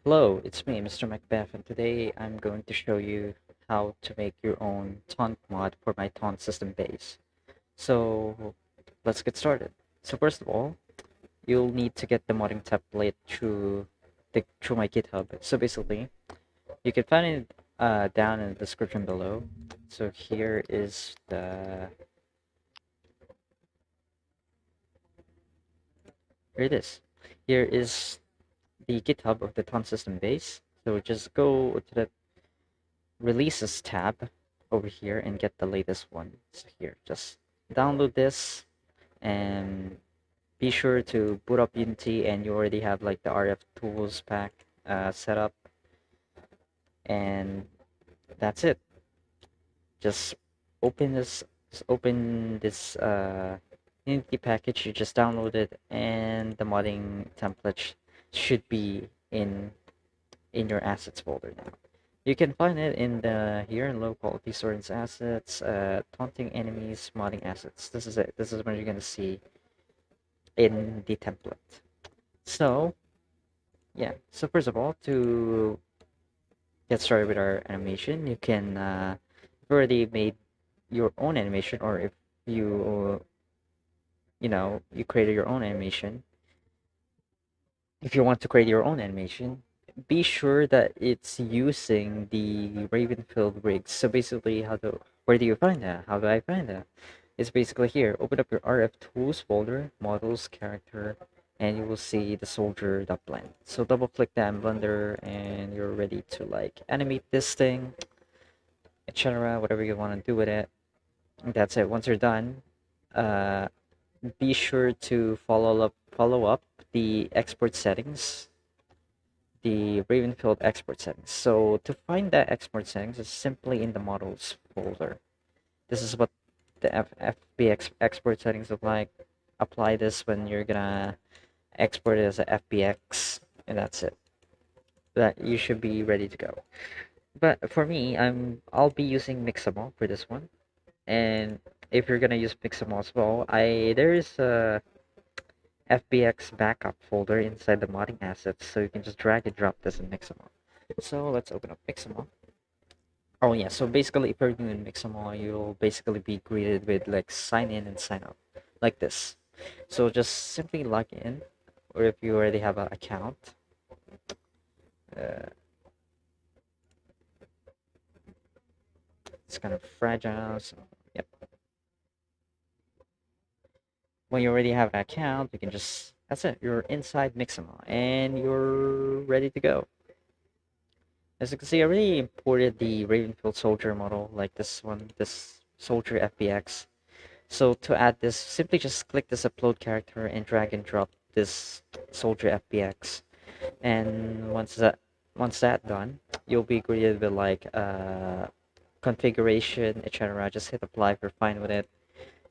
Hello, it's me, Mr. Macbeth, and today I'm going to show you how to make your own taunt mod for my taunt system base. So let's get started. So first of all, you'll need to get the modding template through my GitHub. So basically, you can find it down in the description below. So here it is. Here is the GitHub of the taunt system base. So just go to the releases tab over here and get the latest one. So here, just download this and be sure to boot up Unity and you already have like the RF tools pack set up, and that's it. Just open this open this Unity package you just downloaded, and the modding template should be in your assets folder now. You can find it in the here in low quality source assets, taunting enemies, modding assets. This is it. This is what you're gonna see in the template. So yeah. So first of all, to get started with our animation, you can if you already made your own animation, or if you created your own animation. If you want to create your own animation, be sure that it's using the Ravenfield rigs. So basically, where do you find that? How do I find that? It's basically here. Open up your RF tools folder, models, character, and you will see the soldier.blend. So double click that in Blender, and you're ready to like animate this thing, etc. Whatever you want to do with it. That's it. Once you're done, uh, be sure to follow up the export settings, the Ravenfield export settings. So to find that export settings is simply in the models folder. This is what the FBX export settings look like. Apply this when you're gonna export it as a FBX, and that's it. That you should be ready to go. But for me, I'll be using Mixamo for this one. And if you're gonna use Mixamo as well, there's a FBX backup folder inside the modding assets, so you can just drag and drop this in Mixamo. So let's open up Mixamo. Oh yeah, so basically if you're doing Mixamo, you'll basically be greeted with like sign in and sign up, like this. So just simply log in, or if you already have an account, uh, it's kind of fragile, so yep. When you already have an account, you can just, that's it, you're inside Mixamo, and you're ready to go. As you can see, I already imported the Ravenfield Soldier model, like this one, this Soldier FBX. So to add this, simply just click this upload character and drag and drop this Soldier FBX. And once that done, you'll be greeted with like configuration, etc. Just hit apply if you're fine with it,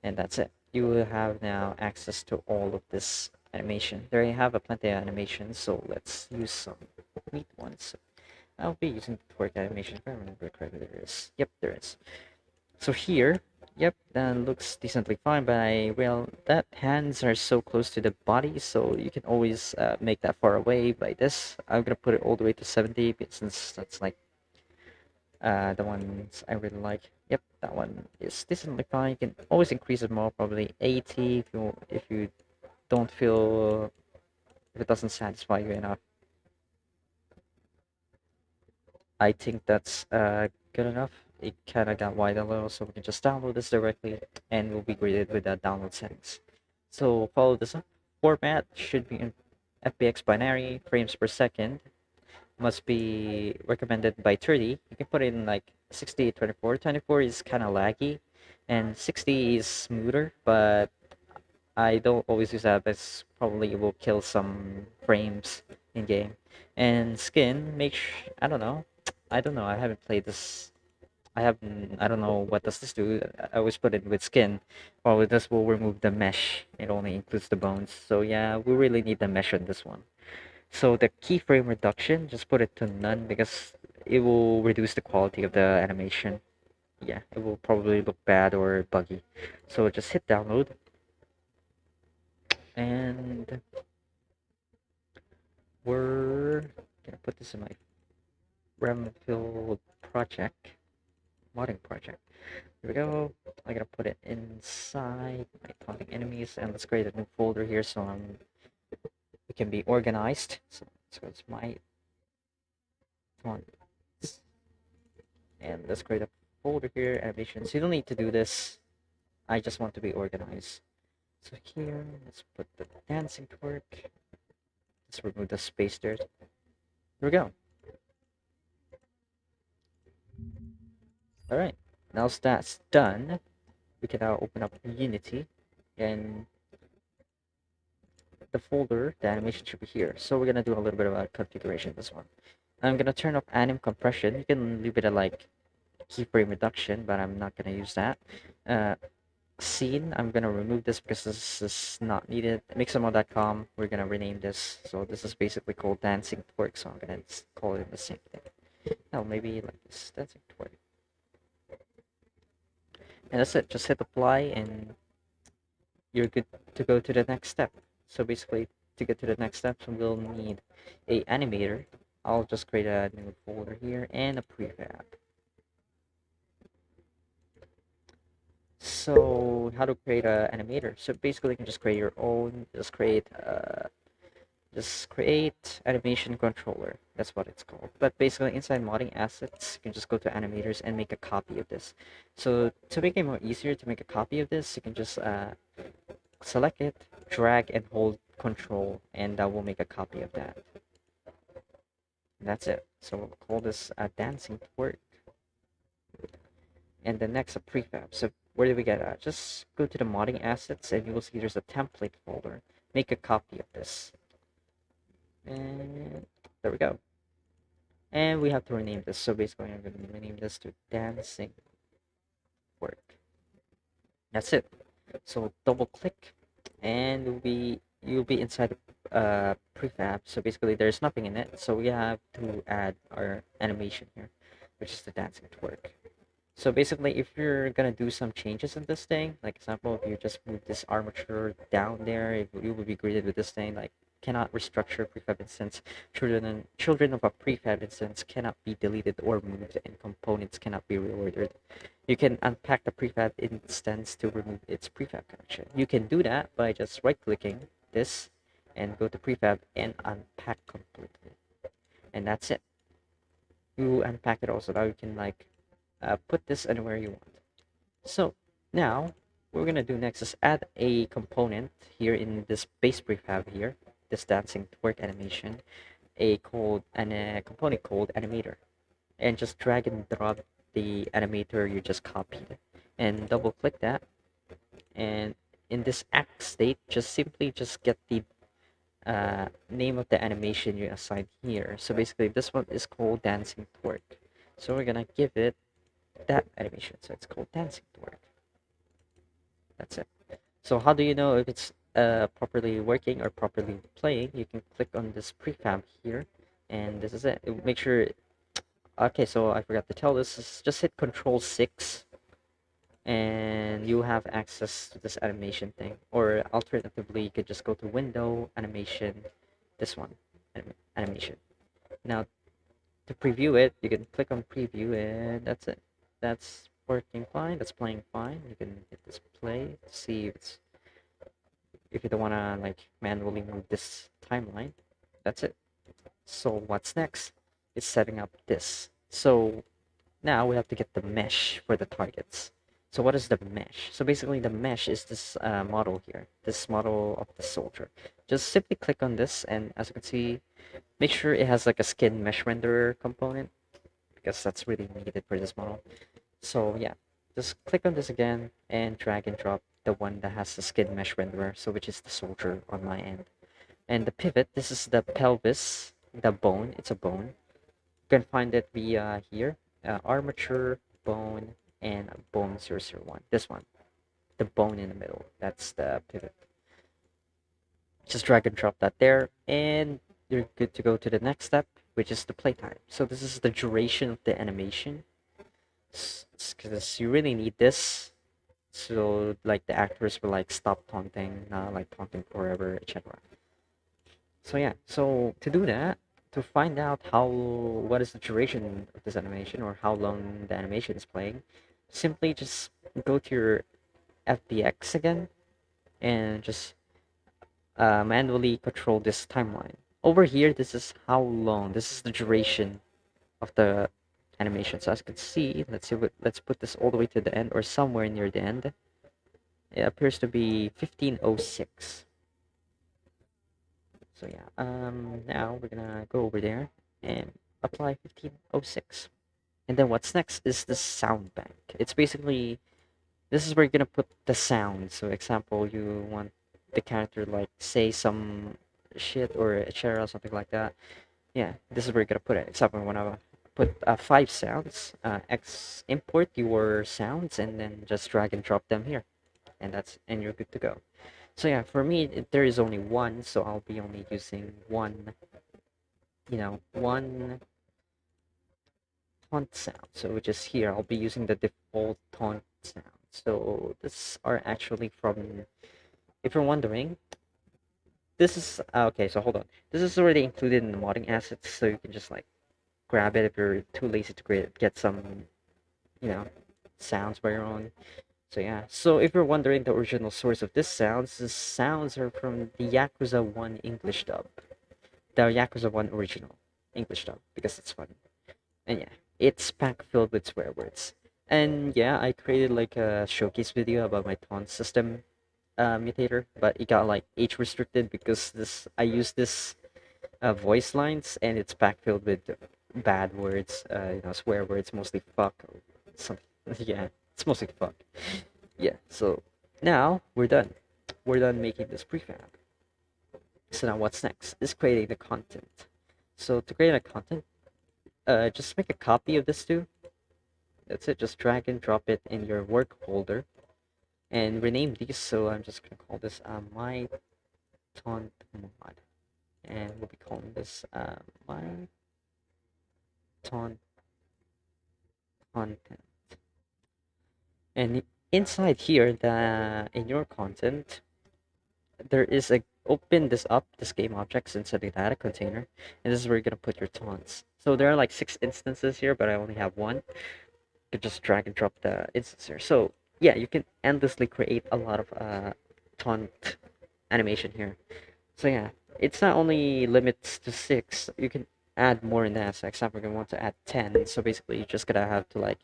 and that's it. You will have now access to all of this animation. There you have a plenty of animations, so let's use some neat ones. I'll be using the torque animation if I remember correctly. There is. Yep, there is. So here, yep, that looks decently fine, but that hands are so close to the body, so you can always make that far away by this. I'm gonna put it all the way to 70, since that's like the ones I really like. Yep, that one is decently fine. You can always increase it more, probably 80 if you don't feel, if it doesn't satisfy you enough. I think that's good enough. It kind of got wide a little, so we can just download this directly, and we'll be greeted with the download settings. So follow this up. Format should be in FBX binary, frames per second. Must be recommended by 30. You can put it in like 60, 24. 24 is kind of laggy, and 60 is smoother, but I don't always use that, but probably it will kill some frames in game. And skin, I don't know. I don't know. I haven't played this. I don't know what does this do. I always put it with skin. Well, this will remove the mesh. It only includes the bones. So yeah, we really need the mesh on this one. So the keyframe reduction, just put it to none because it will reduce the quality of the animation. Yeah, it will probably look bad or buggy. So just hit download, and we're put this in my Ravenfield project, modding project. Here we go. I'm gonna put it inside my taunting enemies, and let's create a new folder here so it can be organized. So it's my taunts, and let's create a folder here, animations. You don't need to do this. I just want to be organized. So here, let's put the dancing twerk. Let's remove the space there. Here we go. All right. Now that's done, we can now open up Unity, and the folder, the animation should be here. So we're gonna do a little bit of a configuration this one. I'm gonna turn off anim compression. You can leave it at like keyframe reduction, but I'm not gonna use that. Scene, I'm gonna remove this because this is not needed. Mixamo.com, we're gonna rename this. So this is basically called dancing twerk, so I'm gonna call it the same thing. No, maybe like this, dancing twerk. And that's it. Just hit apply and you're good to go to the next step. So basically, to get to the next steps, we'll need a animator. I'll just create a new folder here and a prefab. So how to create an animator? So basically, you can just create your own. Just create animation controller. That's what it's called. But basically, inside modding assets, you can just go to animators and make a copy of this. So to make it more easier to make a copy of this, you can just select it, drag and hold control, and that will make a copy of that. That's it. So we'll call this a dancing twerk. And the next a prefab. So where do we get that? Just go to the modding assets and you will see there's a template folder. Make a copy of this. And there we go. And we have to rename this. So basically I'm going to rename this to dancing twerk. That's it. So double click and you'll be inside the prefab. So basically there's nothing in it, so we have to add our animation here, which is the dancing twerk. So basically if you're gonna do some changes in this thing, like example, if you just move this armature down there, you will be greeted with this thing like cannot restructure prefab instance. Children of a prefab instance cannot be deleted or moved, and components cannot be reordered. You can unpack the prefab instance to remove its prefab connection. You can do that by just right-clicking this and go to prefab and unpack completely. And that's it. You unpack it also. Now you can like put this anywhere you want. So now what we're gonna do next is add a component here in this base prefab here, this dancing twerk animation, a component called animator, and just drag and drop the animator you just copied, and double click that, and in this act state, just simply just get the name of the animation you assigned here. So basically, this one is called dancing twerk. So we're gonna give it that animation. So it's called dancing twerk. That's it. So how do you know if it's properly working or properly playing? You can click on this prefab here, and this is it. Make sure. Okay, so I forgot to tell this. Is just hit Control 6, and you have access to this animation thing. Or alternatively, you could just go to Window, Animation, this one, Animation. Now, to preview it, you can click on Preview, and that's it. That's working fine. That's playing fine. You can hit this play to see if you don't want to like manually move this timeline. That's it. So what's next is setting up this. So now we have to get the mesh for the targets. So what is the mesh? So basically the mesh is this model here, this model of the soldier. Just simply click on this, and as you can see, make sure it has like a skin mesh renderer component, because that's really needed for this model. So yeah, just click on this again and drag and drop the one that has the skin mesh renderer, so which is the soldier on my end. And the pivot, this is the pelvis, the bone, it's a bone. You can find it via here, armature, bone, and bone 001. This one, the bone in the middle, that's the pivot. Just drag and drop that there, and you're good to go to the next step, which is the playtime. So this is the duration of the animation, because you really need this. So like the actors will like stop taunting, not like taunting forever, etc. So yeah, so to do that, to find out what is the duration of this animation or how long the animation is playing, simply just go to your FBX again and just manually control this timeline. Over here, this is how long, this is the duration of the animation. So as you can see, let's put this all the way to the end or somewhere near the end. It appears to be 1506. So yeah, now we're gonna go over there and apply 1506. And then what's next is the sound bank. It's basically, this is where you're gonna put the sound. So example, you want the character like say some shit or etc. something like that. Yeah, this is where you're gonna put it. Example, when I put 5 sounds, import your sounds and then just drag and drop them here, and you're good to go. So yeah, for me there is only one, so I'll be only using one, one taunt sound. So which is here, I'll be using the default taunt sound. So this are actually from, if you're wondering, this is okay. So hold on, this is already included in the modding assets, so you can just like grab it if you're too lazy to get some, you know, sounds by your own. So yeah, so if you're wondering the original source of the sounds are from the Yakuza 1 English dub. The Yakuza 1 original English dub, because it's fun. And yeah, it's packed filled with swear words. And yeah, I created like a showcase video about my Taunt System mutator, but it got like age restricted because this I use this voice lines and it's packed filled with bad words, swear words, mostly fuck. Something. Yeah, it's mostly fuck. Yeah, so now we're done. We're done making this prefab. So now what's next is creating the content. So to create a content, just make a copy of this too. That's it. Just drag and drop it in your work folder and rename these. So I'm just gonna call this my taunt mod, and we'll be calling this my taunt content. And inside here, in your content, there is a open this game objects inside the data container, and this is where you're gonna put your taunts. So there are like 6 instances here, but I only have one. You can just drag and drop the instance here. So yeah, you can endlessly create a lot of taunt animation here. So yeah, it's not only limits to 6. You can add more in that. So example, we're gonna want to add 10. So basically, you just gotta have to like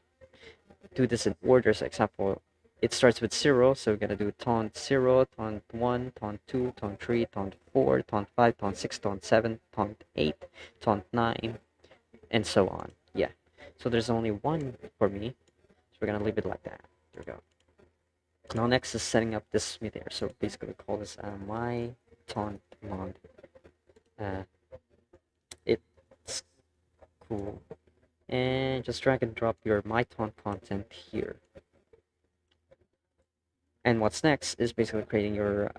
do this in order. So example, it starts with 0, so we're gonna do taunt 0, taunt 1, taunt 2, taunt 3, taunt 4, taunt 5, taunt 6, taunt 7, taunt 8, taunt 9, and so on. Yeah. So there's only one for me, so we're gonna leave it like that. There we go. Now next is setting up this mutator. So basically we call this my taunt mod. It's cool. And just drag and drop your my taunt content here. And what's next is basically creating your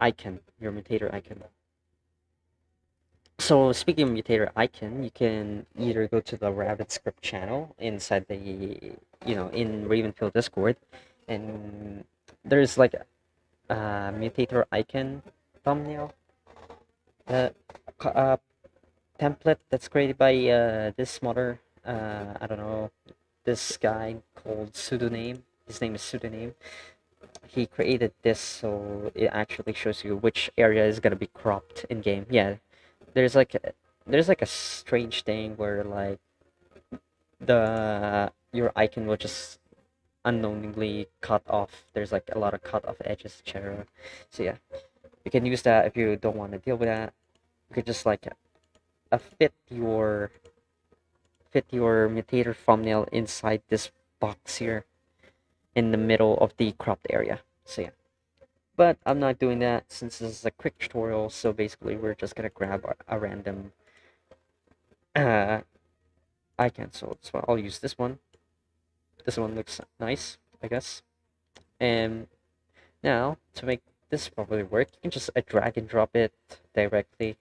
icon, your mutator icon. So speaking of mutator icon, you can either go to the Rabbit script channel inside the, in Ravenfield Discord, and there's like a mutator icon thumbnail uh, template that's created by this modder. I don't know, this guy called Pseudoname. His name is Pseudoname. He created this so it actually shows you which area is gonna be cropped in game. Yeah, there's like a strange thing where like the your icon will just unknowingly cut off. There's like a lot of cut off edges, etc. So yeah, you can use that if you don't want to deal with that. You could just like fit your mutator thumbnail inside this box here in the middle of the cropped area. So yeah. But I'm not doing that since this is a quick tutorial, so basically we're just gonna grab a random uh, icon. So I'll use this one. This one looks nice, I guess. And now, to make this properly work, you can just drag and drop it directly.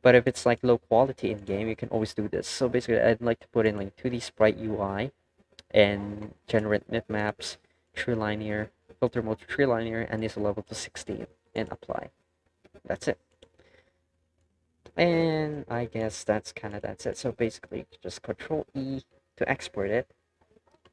But if it's like low quality in game, you can always do this. So basically, I'd like to put in like 2D sprite UI and generate bitmaps, true linear, filter mode to true linear, and ISO level to 16, and apply. That's it. And I guess that's it. So basically, just Control E to export it.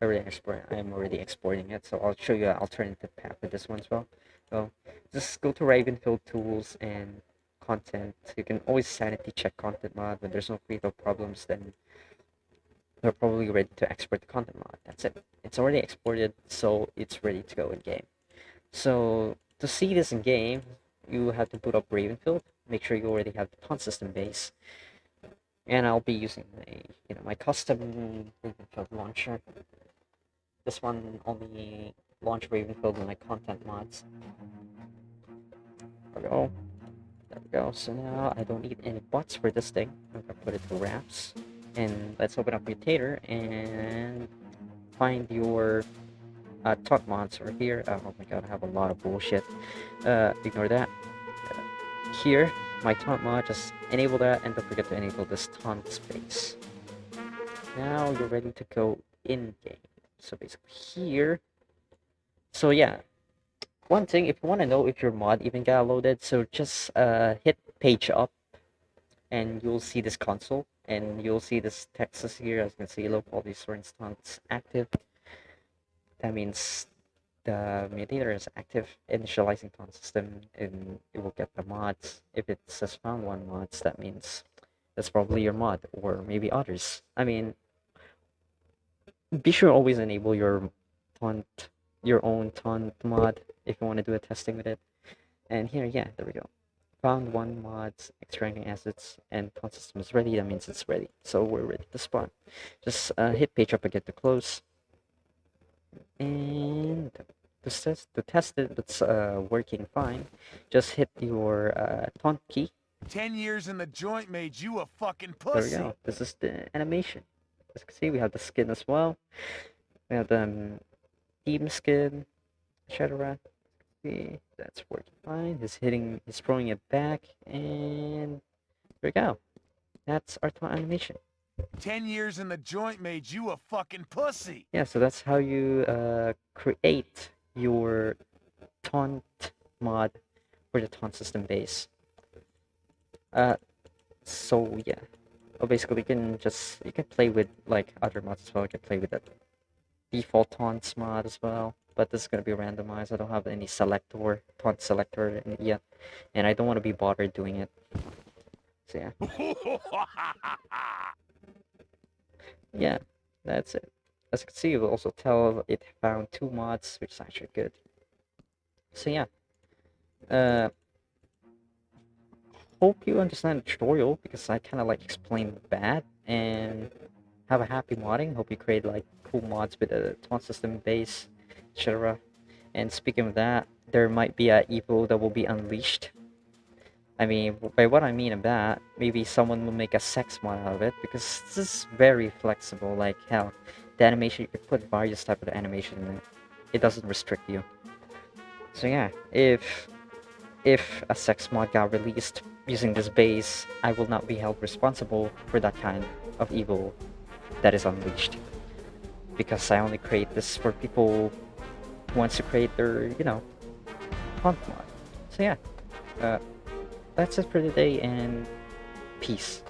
I'm already exporting it, so I'll show you an alternative path with this one as well. So just go to Ravenfield tools and content. You can always sanity check content mod. When there's no fatal problems, then they're probably ready to export the content mod. That's it. It's already exported, so it's ready to go in game. So to see this in game, you have to boot up Ravenfield. Make sure you already have the Taunt System Base, and I'll be using my custom Ravenfield launcher. This one only launch Ravenfield with my content mods. There we go. There we go. So now I don't need any bots for this thing. I'm gonna put it to wraps. And let's open up Mutator and find your taunt mods over here. Oh my god, I have a lot of bullshit. Ignore that. Here, my taunt mod, just enable that, and don't forget to enable this taunt space. Now you're ready to go in game. So basically here. So yeah, one thing, if you want to know if your mod even got loaded, so just hit page up, and you'll see this console, and you'll see this text here. As you can see, local resource instance active. That means the mutator is active, initializing taunt system, and it will get the mods. If it says found one mods, that means that's probably your mod, or maybe others. I mean, be sure always enable your own taunt mod if you want to do a testing with it. And here, yeah, there we go. Found one mods, extracting assets, and taunt system is ready. That means it's ready. So we're ready to spawn. Just hit page up again to close. And to test it, it's working fine. Just hit your taunt key. 10 years in the joint made you a fucking There pussy. we go. This is the animation. As you can see, we have the skin as well. We have the team skin, etc. See, that's working fine. He's throwing it back, and there we go. That's our taunt animation. 10 years in the joint made you a fucking pussy. Yeah, so that's how you create your taunt mod for the taunt system base. So yeah, basically you can play with like other mods as well. You can play with the default taunts mod as well, but this is gonna be randomized. I don't have any taunt selector yet, and I don't want to be bothered doing it. So yeah. Yeah, that's it. As you can see, it will also tell it found 2 mods, which is actually good. So yeah, hope you understand the tutorial, because I kind of like explained bad, and have a happy modding. Hope you create like cool mods with a taunt system base, etc. And speaking of that, there might be a evil that will be unleashed. I mean, by what I mean of that, maybe someone will make a sex mod out of it, because this is very flexible. Like hell, the animation, you can put various type of animation in it. It doesn't restrict you. So yeah, if a sex mod got released using this base, I will not be held responsible for that kind of evil that is unleashed, because I only create this for people who wants to create their, font mod. So yeah, that's it for today, and peace.